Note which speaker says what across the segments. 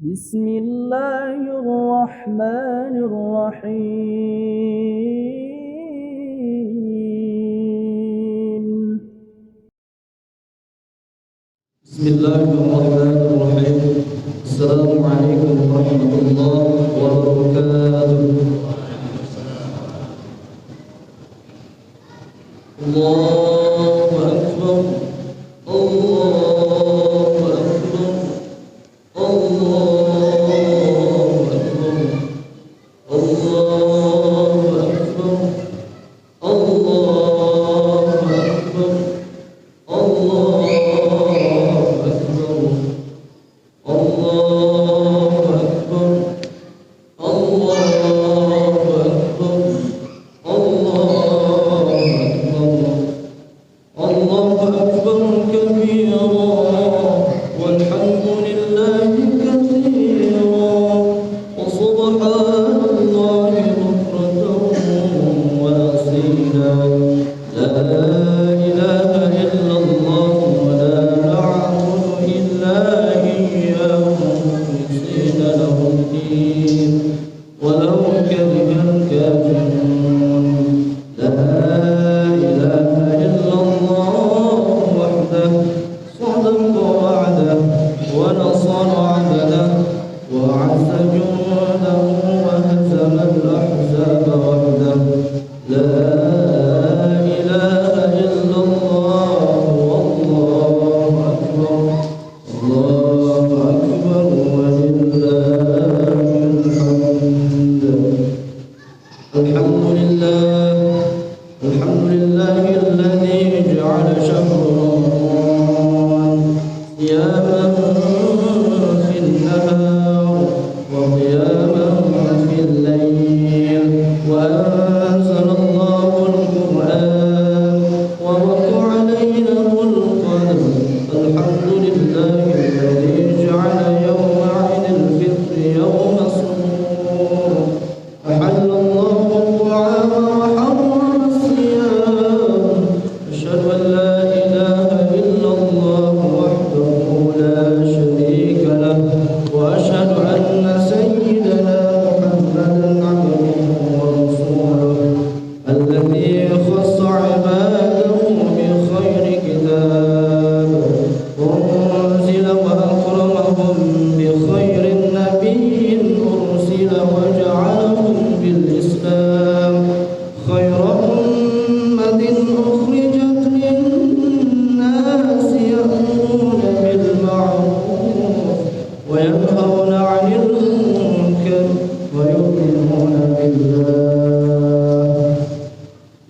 Speaker 1: بسم الله الرحمن الرحيم.
Speaker 2: بسم الله الرحمن الرحيم. السلام عليكم ورحمة الله وبركاته. الله أكبر، الله أكبر، الله أكبر، الله أكبر، الله أكبر، الله أكبر، الله أكبر، الله أكبر، الله أكبر كبيرا والحمد لله كثيرا وسبحان الله بكرة وأصيلا. لا إله إلا الله ولا نعبد إلا إياه مخلصين له الدين ولو كره الكافرون. لا إله إلا الله وحده صدق وعده ونصر عبده وأعز جنده وهزم الأحزاب وحده. لا إله إلا الله والله أكبر، الله أكبر ولله الحمد. الحمد لله، الحمد لله الذي جعل شهر رمضان صياما في النهار وقياما في الليل، وأنزل الله القرآن ووقع ليلة القدر. الحمد لله الذي جعل يوم عيد الفطر يوم سرور. أحل الله الطعام وحرم الصيام. أشهد أن لا إله إلا الله وحده لا شريك له، وأشهد أن سيدنا محمدا عبده ورسوله الذي خص عباده بخير كتاب أنزل وأكرمهم بخير نبي أرسل وجعلهم بالإسلام خير أمة أخرجت للناس يأمرون بالمعروف وينهون عن المنكر ويؤمنون بالله،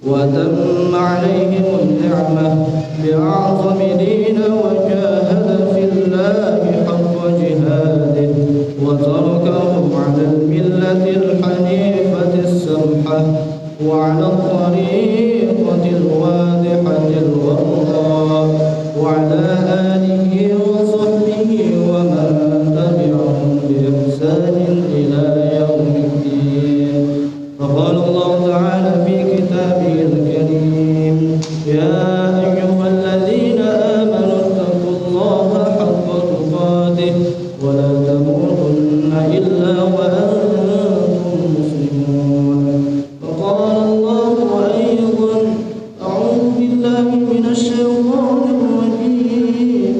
Speaker 2: وأتم عليهم النعمة بأعظم دين وجاهد في الله حق جهاده وتركهم على الملة الحنيفة السمحة وعلى الطريقة الواضحة الغراء، وعلى آله وصحبه ومن تبعهم بإحسان إلى يوم الدين. فقال الله تعالى في كتابه الكريم: يا أيها الذين آمنوا اتقوا الله حق تقاته ولا تموتن إلا وأنتم مسلمون. فقال الله أيضا: أعوذ بالله من الشيطان الرجيم.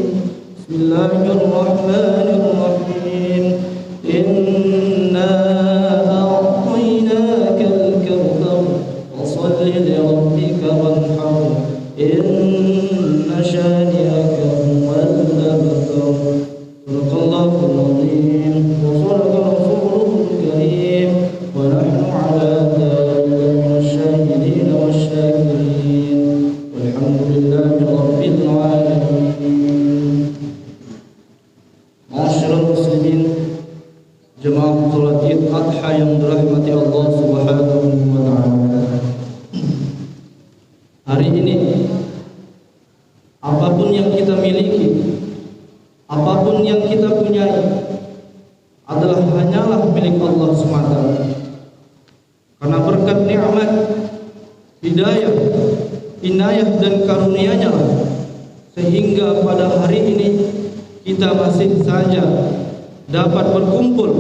Speaker 2: بسم الله الرحمن الرحيم. إنا أعطيناك الكوثر فصل لربك وانحر إن شانئك هو الأبتر. صدق الله العظيم وصدق رسوله الكريم، ونحن على ذلك من الشاهدين والشاكرين، والحمد لله رب العالمين. Ma'asyiral muslimin, jemaah salat Id Adha yang dirahmati Allah Subhanahu wa taala. Hari ini apapun yang kita miliki, apapun yang kita punyai adalah hanyalah milik Allah semata. Karena berkat nikmat, hidayah, inayah dan karunia-Nya sehingga pada hari ini kita masih saja dapat berkumpul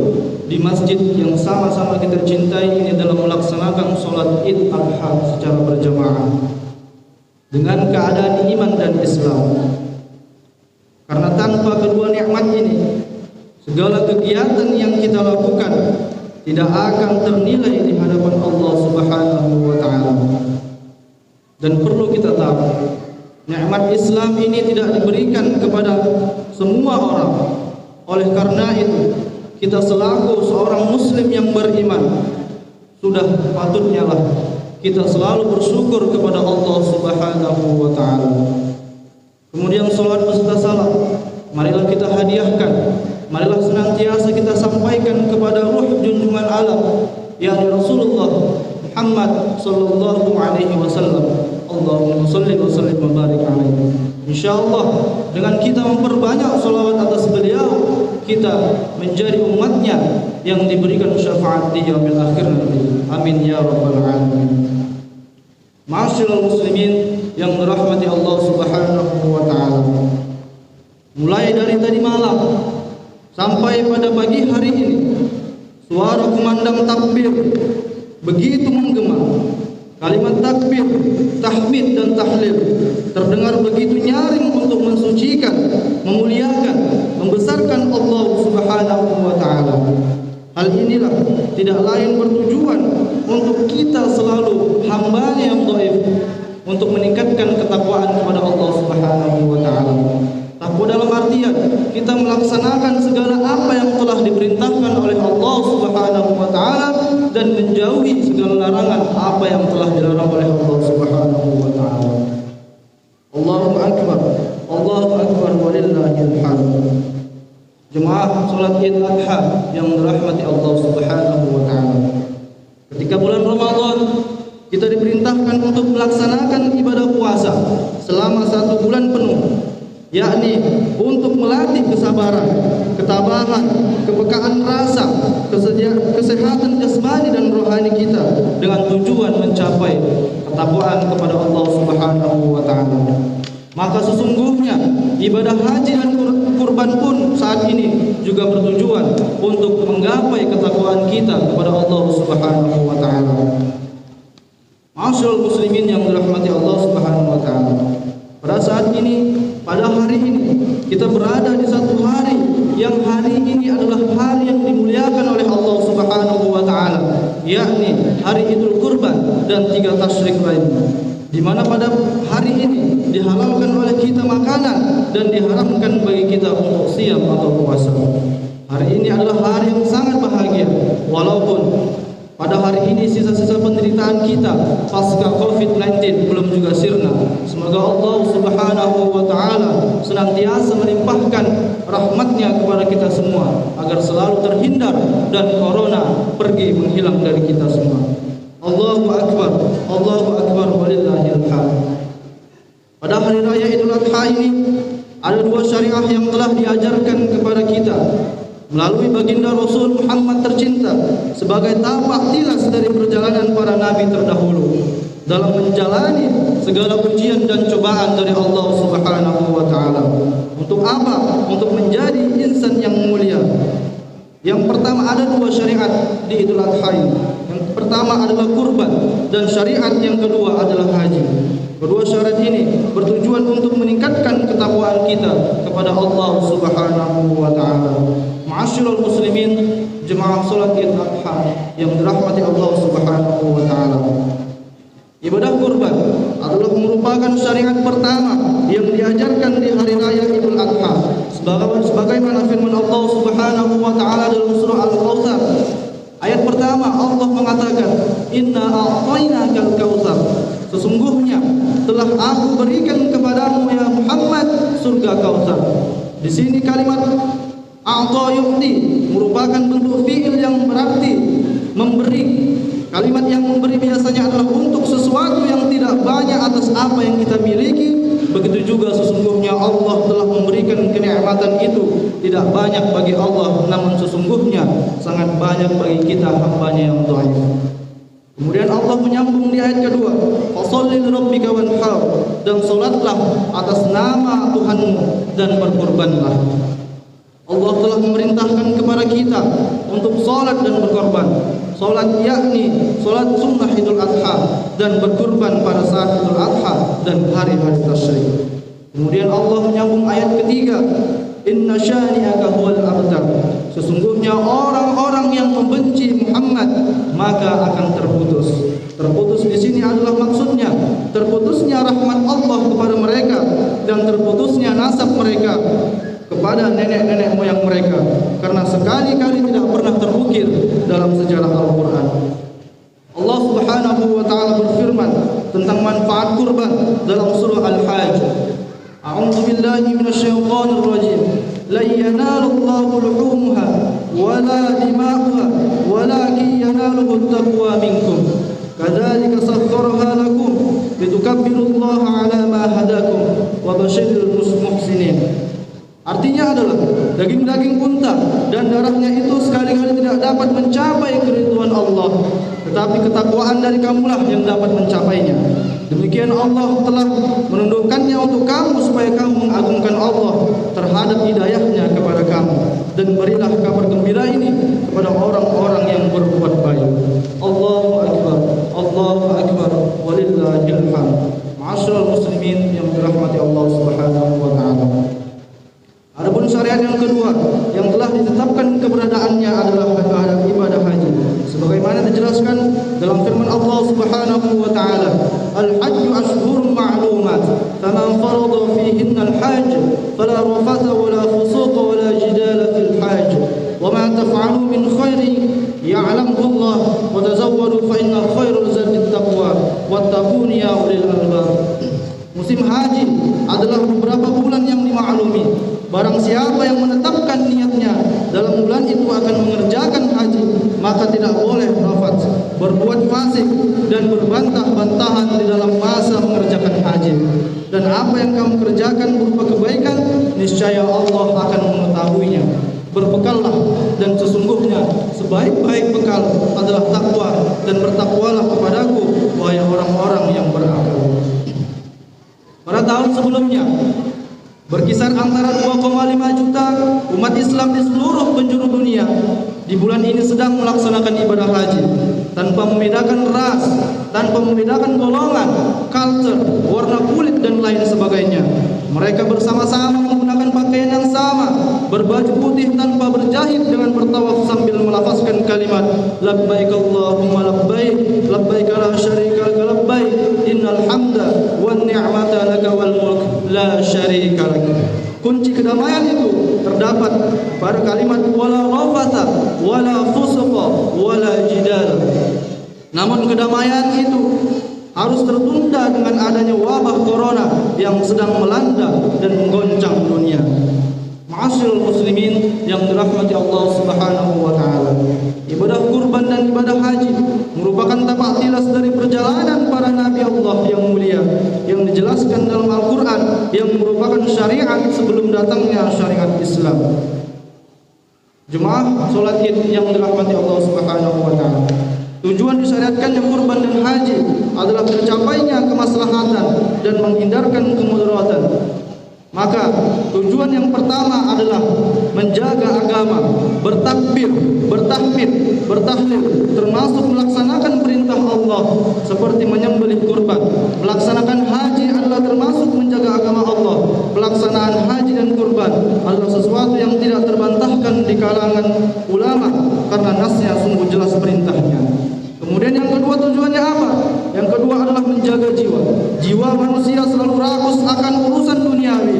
Speaker 2: di masjid yang sama-sama kita cintai ini dalam melaksanakan sholat Id Adha secara berjamaah dengan keadaan iman dan Islam. Karena tanpa kedua nikmat ini, segala kegiatan yang kita lakukan tidak akan ternilai di hadapan Allah Subhanahu wa taala. Dan perlu kita tahu, nikmat Islam ini tidak diberikan kepada semua orang. Oleh karena itu, kita selaku seorang muslim yang beriman sudah patutnya lah kita selalu bersyukur kepada Allah Subhanahu wa taala. Kemudian salat beserta salam marilah kita hadiahkan, marilah senantiasa kita sampaikan kepada ruh junjungan alam yakni Rasulullah Muhammad sallallahu alaihi wasallam. Allahumma shalli wa sallim wa barik alaihi. Insyaallah dengan kita memperbanyak salawat atas beliau, kita menjadi umatnya yang diberikan syafaat di yaumil akhir nanti. Amin ya rabbal alamin. Ma'asyiral muslimin yang dirahmati Allah Subhanahu wa taala. Mulai dari tadi malam sampai pada pagi hari ini, suara kumandang takbir begitu menggema. Kalimat takbir, tahmid dan tahlil terdengar begitu nyaring untuk mensucikan, memuliakan, membesarkan Allah Subhanahu wa taala. Hal inilah tidak lain bertujuan untuk kita selalu hambanya yang dhaif, untuk meningkatkan ketakwaan kepada Allah Subhanahu wa taala. Takwa dalam artian kita melaksanakan segala apa yang telah diperintahkan oleh Allah Subhanahu wa taala dan menjauhi segala larangan apa yang telah dilarang oleh Allah Subhanahu wa taala. Allahu akbar, Allahu akbar walillahil hamd. Jemaah salat Id Adha yang dirahmati Allah Subhanahu wa taala. Ketika bulan Ramadan kita diperintahkan untuk melaksanakan ibadah puasa selama 1 bulan penuh, yakni untuk melatih kesabaran, ketabahan, kepekaan rasa, kesehatan jasmani dan rohani kita dengan tujuan mencapai ketakwaan kepada Allah Subhanahu wa taala. Maka sesungguhnya ibadah haji dan kurban pun saat ini juga bertujuan untuk menggapai ketakwaan kita kepada Allah Subhanahu wa taala. Ma'asyiral muslimin yang dirahmati Allah Subhanahu wa taala. Pada saat ini, pada hari ini kita berada di satu hari yang hari ini adalah hari yang dimuliakan oleh Allah Subhanahu wa taala, yakni hari Idul Kurban dan 3 tasyrik lainnya, di mana pada hari ini dihalalkan oleh kita makanan dan diharamkan bagi kita untuk siam atau puasa. Hari ini adalah hari yang sangat bahagia, walaupun pada hari ini sisa-sisa penderitaan kita pasca COVID-19 belum juga sirna. Semoga Allah Subhanahu wa taala senantiasa melimpahkan rahmatnya kepada kita semua agar selalu terhindar dan corona pergi menghilang dari kita semua. Allahu akbar, Allahu akbar walillahil hamd. Pada hari raya Idul Adha ini ada 2 syariah yang telah diajarkan kepada kita melalui baginda Rasul Muhammad tercinta sebagai tapak tilas dari perjalanan para nabi terdahulu dalam menjalani segala ujian dan cobaan dari Allah Subhanahu wa taala. Untuk apa? Untuk menjadi insan yang mulia. Yang pertama ada 2 syariat di Idul Adha ini. Yang pertama adalah kurban dan syariat yang kedua adalah haji. Kedua syarat ini bertujuan untuk meningkatkan ketakwaan kita kepada Allah Subhanahu wa taala. Ma'asyiral muslimin, jemaah salat Id Adha yang dirahmati Allah Subhanahu wa taala. Ibadah kurban adalah merupakan syariat pertama yang diajarkan di hari raya Idul Adha. Sebagaimana firman Allah Subhanahu wa taala dalam surah Al-Kautsar. Ayat pertama Allah mengatakan, "Inna a'tainakal kautsar." Sesungguhnya telah aku berikan kepadamu ya Muhammad surga Kautsar. Di sini kalimat a'ta yu'ti merupakan bentuk fi'il yang berarti memberi. Kalimat yang memberi biasanya adalah untuk sesuatu yang tidak banyak atas apa yang kita miliki. Begitu juga sesungguhnya Allah telah memberikan kenikmatan itu tidak banyak bagi Allah, namun sesungguhnya sangat banyak bagi kita hambanya yang dhaif. Kemudian Allah menyambung di ayat kedua, "Fasholli lirabbika wanhar," dan salatlah atas nama Tuhanmu dan berkurbanlah. Allah telah memerintahkan kepada untuk salat dan berkorban. Salat yakni salat sunnah Idul Adha dan berkorban pada saat Idul Adha dan hari-hari tasyrik. Kemudian Allah menyambung ayat ketiga, inna syani'aka huwal abtar. Sesungguhnya orang-orang yang membenci Muhammad maka akan terputus. Terputus di sini adalah maksudnya terputusnya rahmat Allah kepada mereka dan terputusnya nasab mereka kepada nenek-nenek moyang mereka, karena sekali-kali tidak pernah terukir dalam sejarah Al-Quran. Allah Subhanahu wa taala berfirman tentang manfaat kurban dalam surah Al-Hajj. A'udzu billahi minasyaitonir rajim. La yanalullahu luhumha wala dima'uha walakin yanaluhu at-taqwa minkum. Kadzalika sakhkharaha lakum litukabbirullaha 'ala ma hadakum wa basyiril muhsinin. Artinya adalah daging-daging unta dan darahnya itu sekali-kali tidak dapat mencapai keridhaan Allah, tetapi ketakwaan dari kamulah yang dapat mencapainya. Demikian Allah telah menundukkannya untuk kamu supaya kamu mengagungkan Allah terhadap hidayahnya kepada kamu, dan berilah kabar gembira ini kepada orang-orang yang berbuat baik. Allahu akbar, Allahu akbar, walillahil hamd. Ma'asyiral muslimin yang dirahmati Allah Subhanahu wa taala. Adapun syariat yang kedua yang telah ditetapkan keberadaannya adalah ibadah haji, sebagaimana dijelaskan dalam firman Allah Subhanahu wa taala, al-hajju ashhurun ma'lumat, faman farada fihinna al-hajj fala rafatha wala fusuqa wala jidala fil hajj, wa ma taf'alu min khairin ya'lamhu Allah, wa tazawwadu fa inna khairal zadi at-taqwa wattaquni ya ulil albab. Musim haji adalah beberapa bulan yang dimaklumi. Barang siapa yang menetapkan niatnya dalam bulan itu akan mengerjakan haji, maka tidak boleh rafat, berbuat fasik dan berbantah-bantahan di dalam masa mengerjakan haji. Dan apa yang kamu kerjakan berupa kebaikan, niscaya Allah akan mengetahuinya. Berbekallah, dan sesungguhnya sebaik-baik bekal adalah takwa, dan bertakwalah kepadaku wahai orang-orang yang berakal. Pada tahun sebelumnya berkisar antara 2,5 juta umat Islam di seluruh penjuru dunia di bulan ini sedang melaksanakan ibadah haji tanpa membedakan ras, tanpa membedakan golongan, culture, warna kulit dan lain sebagainya. Mereka bersama-sama menggunakan pakaian yang sama, berbaju putih tanpa berjahit, dengan bertawaf sambil melafazkan kalimat labbaik Allahumma labbaik, labbaik la syarika lak labbaik, innal hamda wan ni'mata laka wal mulk la syarika lak. Kunci kedamaian itu terdapat pada kalimat wala rafatha wala fusuqa wala jidal. Namun kedamaian itu harus tertunda dengan adanya wabah corona yang sedang melanda dan menggoncang dunia. Ma'asyiral muslimin yang dirahmati Allah Subhanahu wa taala. Ibadah kurban dan ibadah haji merupakan tapak tilas dari perjalanan para nabi Allah yang mulia yang dijelaskan dalam Al-Qur'an, yang merupakan syariat sebelum datangnya syariat Islam. Jemaah salat Id yang dirahmati Allah Subhanahu wa taala. Tujuan disyariatkannya kurban dan haji adalah tercapainya kemaslahatan dan menghindarkan kemudaratan. Maka tujuan yang pertama adalah menjaga agama, bertakbir, bertahmid, bertahlil, termasuk melaksanakan perintah Allah seperti menyembelih kurban. Melaksanakan haji adalah termasuk menjaga agama Allah. Pelaksanaan haji dan kurban adalah sesuatu yang tidak terbantahkan di kalangan ulama karena nasnya sungguh jelas perintahnya. Kemudian yang kedua, tujuannya apa? Yang kedua adalah menjaga jiwa. Jiwa manusia selalu rakus akan urusan duniawi.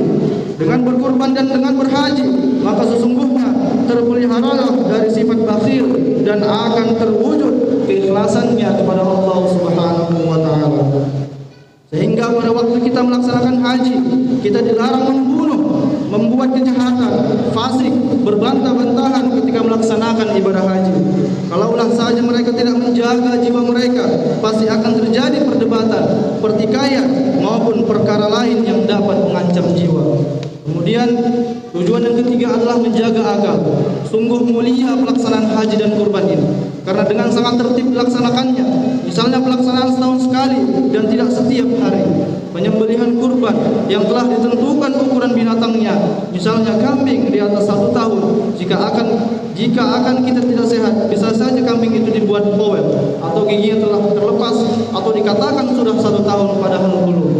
Speaker 2: Dengan berkorban dan dengan berhaji, maka sesungguhnya terpeliharalah dari sifat bakhil dan akan terwujud keikhlasannya kepada Allah Subhanahu wa taala. Sehingga pada waktu kita melaksanakan haji, kita dilarang membunuh, membuat kejahatan, fasik, berbantah-bantahan ketika melaksanakan ibadah haji. Kalaulah saja mereka tidak menjaga jiwa mereka, pasti akan terjadi perdebatan, pertikaian, maupun perkara lain yang dapat mengancam jiwa. Kemudian tujuan yang ketiga adalah menjaga akal. Sungguh mulia pelaksanaan haji dan kurban ini, karena dengan sangat tertib dilaksanakannya. Misalnya pelaksanaan setahun sekali dan tidak setiap hari. Penyembelihan kurban yang telah ditentukan ukuran binatangnya, misalnya kambing di atas 1 tahun. Jika akan kita tidak sehat, bisa saja kambing itu dibuat bowel atau giginya telah terlepas, atau dikatakan sudah 1 tahun padahal belum.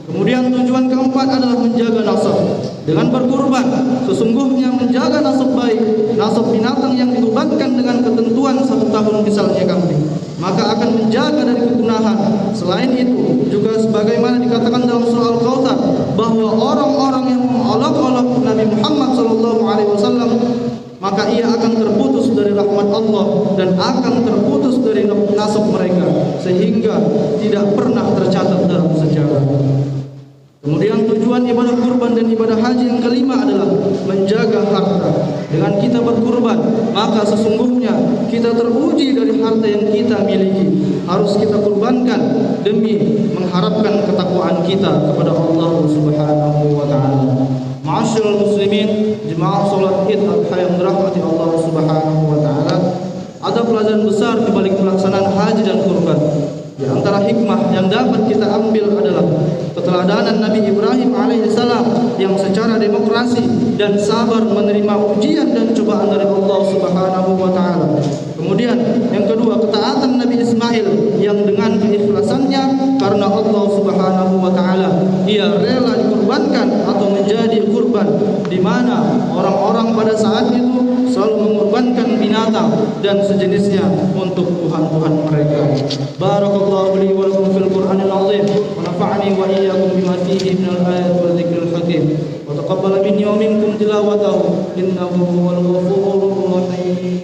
Speaker 2: Kemudian tujuan keempat adalah menjaga nasab. Dengan berkurban, sesungguhnya menjaga nasab baik, nasab binatang yang dikurbankan dengan ketentuan 1 tahun misalnya kambing, maka akan menjaga dari kepunahan. Selain itu, juga sebagaimana dikatakan dalam surah Al-Kautsar, bahwa orang-orang yang mengolok-olok Nabi Muhammad SAW, maka ia akan terputus dari rahmat Allah dan akan terputus dari nasab mereka, sehingga tidak pernah tercatat dalam sejarah. Kemudian tujuan ibadah kurban dan ibadah haji yang kelima adalah menjaga harta. Dengan kita berkurban, maka sesungguhnya kita teruji dari harta yang kita miliki. Harus kita kurbankan demi mengharapkan ketakwaan kita kepada Allah Subhanahu wa taala. Ma'asyiral muslimin, jemaah salat Id Adha yang dirahmati Allah Subhanahu wa taala, ada pelajaran besar di balik pelaksanaan haji dan kurban. Di antara hikmah yang dapat kita ambil adalah keteladanan Nabi Ibrahim alaihissalam yang secara demokrasi dan sabar menerima ujian dan cobaan dari Allah Subhanahu wa taala. Kemudian yang kedua, ketaatan Nabi Ismail yang dengan keikhlasannya karena Allah Subhanahu wa taala, ia rela dikurbankan atau menjadi kurban, di mana orang-orang pada saat itu selalu mengorbankan binatang dan sejenisnya untuk tuhan-tuhan mereka. Barakallahu li wa lakum fil Qur'anil azim wa nafa'ani wa iyyakum bima fihi minal ayati wa dzikril hakim wa taqabbal minni wa minkum tilawatahu innahu huwal ghafurur rahim.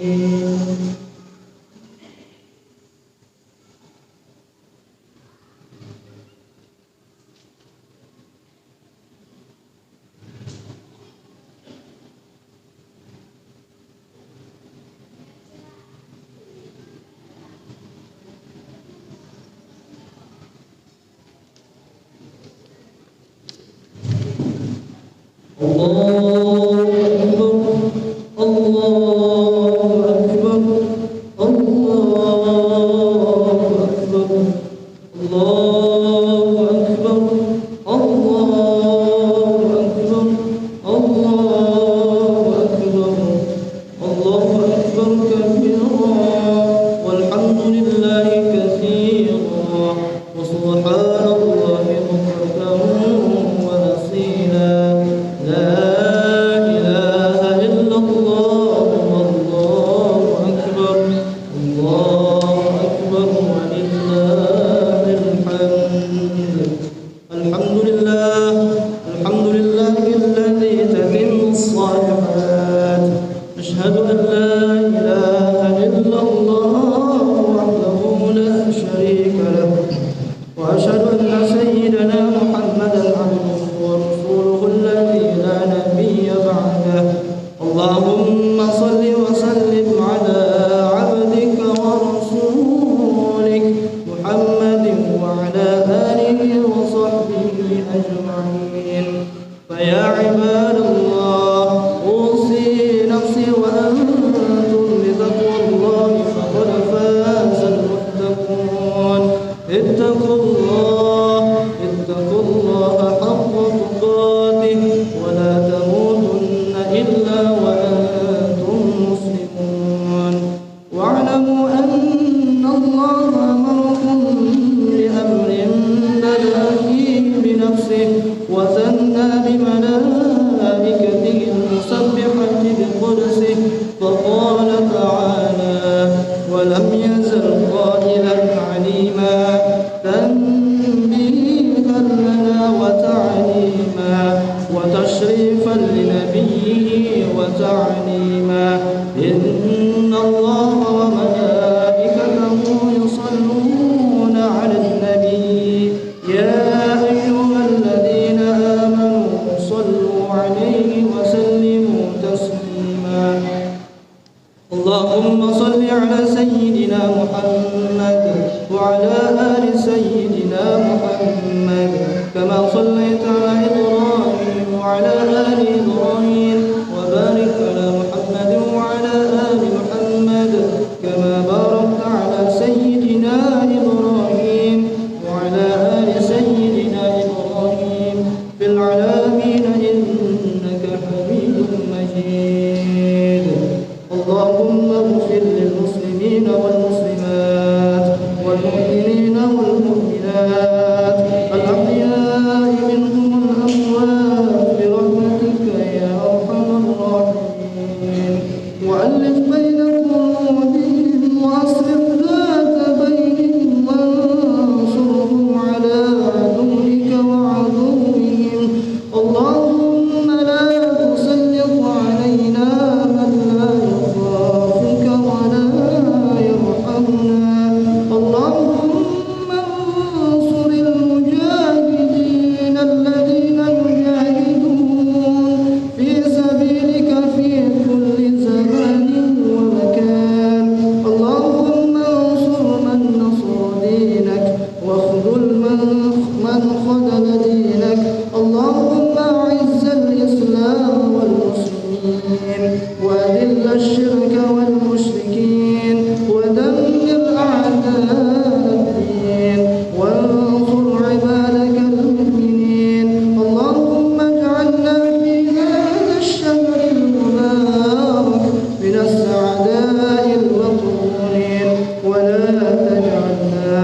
Speaker 3: وعلى آل إبراهيم وبارك على محمد وعلى
Speaker 2: آل محمد كما باركت على سيدنا إبراهيم وعلى آل سيدنا إبراهيم في العالمين إنك حميد مجيد. اللهم اغفر للمسلمين والمسلمات والمؤمنين والمؤمنات الأحياء منهم والأموات برحمتك يا أرحم الراحمين. وألف بين قلوبهم وأصلح ذات بينهم وانصرهم على عدوك وعدوهم. اللهم لا تسلط علينا من لا يخافك ولا يرحمنا. اللهم انصر المجاهدين الذين يجاهدون في سبيلك في كل زمان ومكان. اللهم انصر من نصر دينك واخذل من خذل دينك. اللهم أعز الإسلام والمسلمين وأذل الشرك والمشركين ودمر أعداء الدين وانصر عبادك المؤمنين. اللهم اجعلنا في هذا الشهر المبارك من السعداء المقبولين ولا تجعلنا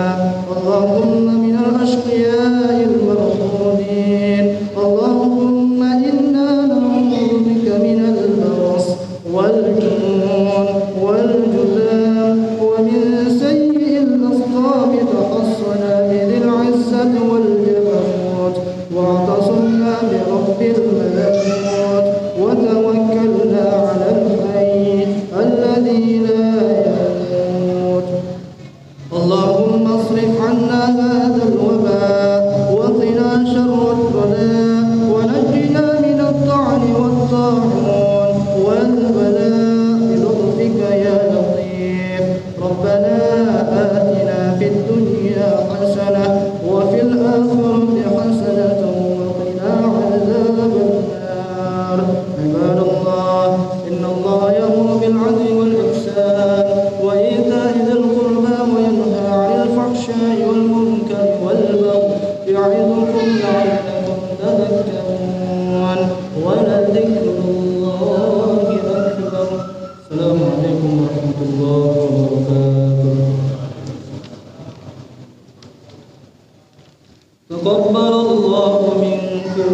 Speaker 2: اللهم من الأشقياء المرفوضين. اللهم إنا نعوذ بك من البرص والجنون والجذام ومن سيء الأسقام. تحصنا بذي العزة والجبروت واعتصمنا برب الملكوت وتوكلنا على الحي الذي لا يموت. اللهم اصرف عنا هذا الوباء وقنا شر البلاء ونجنا من الطعن والطاعون والبلاء بلطفك يا لطيف. ربنا آتنا في الدنيا حسنة وفي الآخرة حسنة وقنا عذاب النار. عباد الله إن الله يأمر بالعدل والإحسان وإيتاء ذي القربى وينهى عن الفحشاء والمنكر والبغي يعظكم لعلكم تذكرون. ولذكر الله أكبر. السلام عليكم ورحمة الله وبركاته. تقبل الله منكم